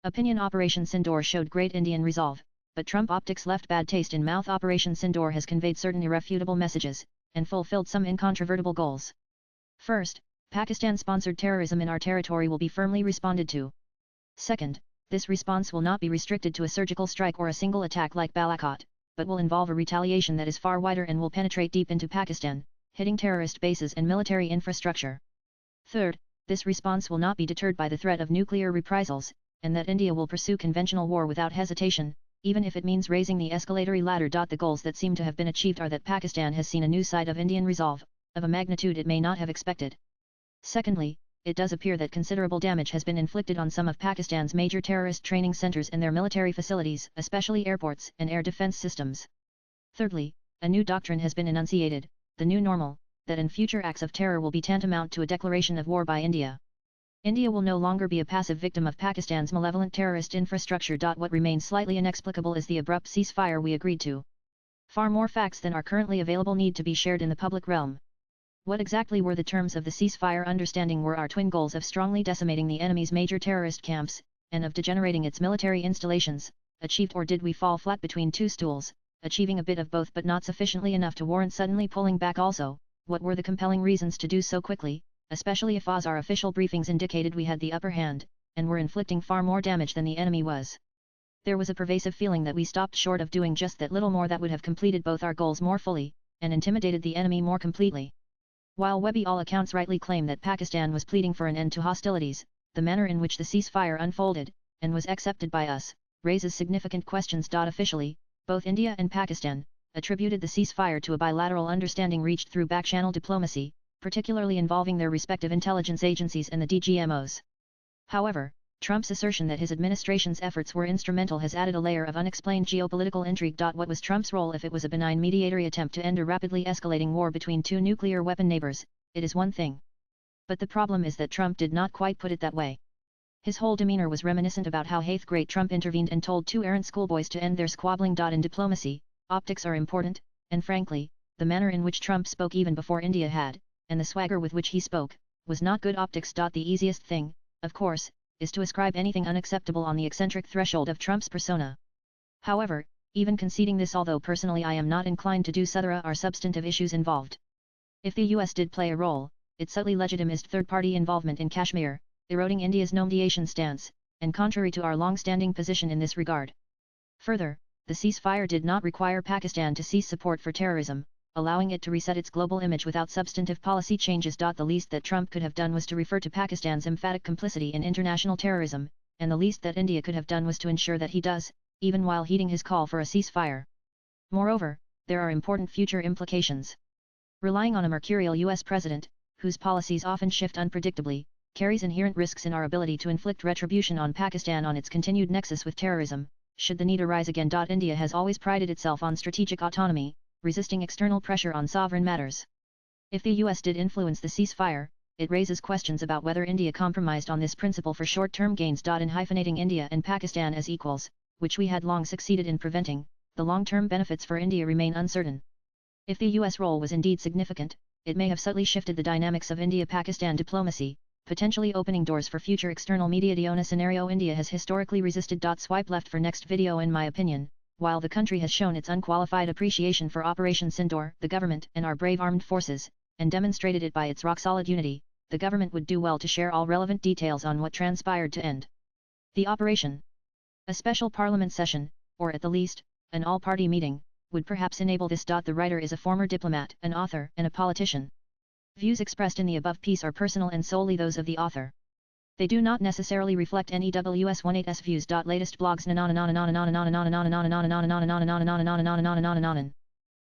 Opinion Operation Sindoor showed great Indian resolve, but Trump optics left bad taste in mouth. Operation Sindoor has conveyed certain irrefutable messages, and fulfilled some incontrovertible goals. First, Pakistan-sponsored terrorism in our territory will be firmly responded to. Second, this response will not be restricted to a surgical strike or a single attack like Balakot, but will involve a retaliation that is far wider and will penetrate deep into Pakistan, hitting terrorist bases and military infrastructure. Third, this response will not be deterred by the threat of nuclear reprisals, and that India will pursue conventional war without hesitation, even if it means raising the escalatory ladder. The goals that seem to have been achieved are that Pakistan has seen a new side of Indian resolve, of a magnitude it may not have expected. Secondly, it does appear that considerable damage has been inflicted on some of Pakistan's major terrorist training centers and their military facilities, especially airports and air defense systems. Thirdly, a new doctrine has been enunciated, the new normal, that in future acts of terror will be tantamount to a declaration of war by India. India will no longer be a passive victim of Pakistan's malevolent terrorist infrastructure. What remains slightly inexplicable is the abrupt ceasefire we agreed to. Far more facts than are currently available need to be shared in the public realm. What exactly were the terms of the ceasefire understanding? Were our twin goals of strongly decimating the enemy's major terrorist camps, and of degenerating its military installations, achieved, or did we fall flat between two stools, achieving a bit of both but not sufficiently enough to warrant suddenly pulling back? Also, what were the compelling reasons to do so quickly, especially if as our official briefings indicated we had the upper hand, and were inflicting far more damage than the enemy was? There was a pervasive feeling that we stopped short of doing just that little more that would have completed both our goals more fully, and intimidated the enemy more completely. While Webby all accounts rightly claim that Pakistan was pleading for an end to hostilities, the manner in which the ceasefire unfolded, and was accepted by us, raises significant questions. Officially, both India and Pakistan attributed the ceasefire to a bilateral understanding reached through back-channel diplomacy, particularly involving their respective intelligence agencies and the DGMOs. However, Trump's assertion that his administration's efforts were instrumental has added a layer of unexplained geopolitical intrigue. What was Trump's role if it was a benign mediatory attempt to end a rapidly escalating war between two nuclear weapon neighbors? It is one thing. But the problem is that Trump did not quite put it that way. His whole demeanor was reminiscent about how eighth grade Trump intervened and told two errant schoolboys to end their squabbling. In diplomacy, optics are important, and frankly, the manner in which Trump spoke even before India had, and the swagger with which he spoke, was not good optics. The easiest thing, of course, is to ascribe anything unacceptable on the eccentric threshold of Trump's persona. However, even conceding this, although personally I am not inclined to do so, there are substantive issues involved. If the US did play a role, it subtly legitimized third-party involvement in Kashmir, eroding India's no-mediation stance, and contrary to our long-standing position in this regard. Further, the ceasefire did not require Pakistan to cease support for terrorism, allowing it to reset its global image without substantive policy changes. The least that Trump could have done was to refer to Pakistan's emphatic complicity in international terrorism, and the least that India could have done was to ensure that he does, even while heeding his call for a ceasefire. Moreover, there are important future implications. Relying on a mercurial US president, whose policies often shift unpredictably, carries inherent risks in our ability to inflict retribution on Pakistan on its continued nexus with terrorism, should the need arise again. India has always prided itself on strategic autonomy, resisting external pressure on sovereign matters. If the US did influence the ceasefire, it raises questions about whether India compromised on this principle for short-term gains. In hyphenating India and Pakistan as equals, which we had long succeeded in preventing, the long-term benefits for India remain uncertain. If the US role was indeed significant, it may have subtly shifted the dynamics of India-Pakistan diplomacy, potentially opening doors for future external mediation scenario. India has historically resisted. Swipe left for next video. In my opinion, while the country has shown its unqualified appreciation for Operation Sindoor, the government and our brave armed forces, and demonstrated it by its rock-solid unity, the government would do well to share all relevant details on what transpired to end the operation. A special parliament session, or at the least, an all-party meeting, would perhaps enable this. The writer is a former diplomat, an author, and a politician. Views expressed in the above piece are personal and solely those of the author. They do not necessarily reflect NEWS18's views. Latest blogs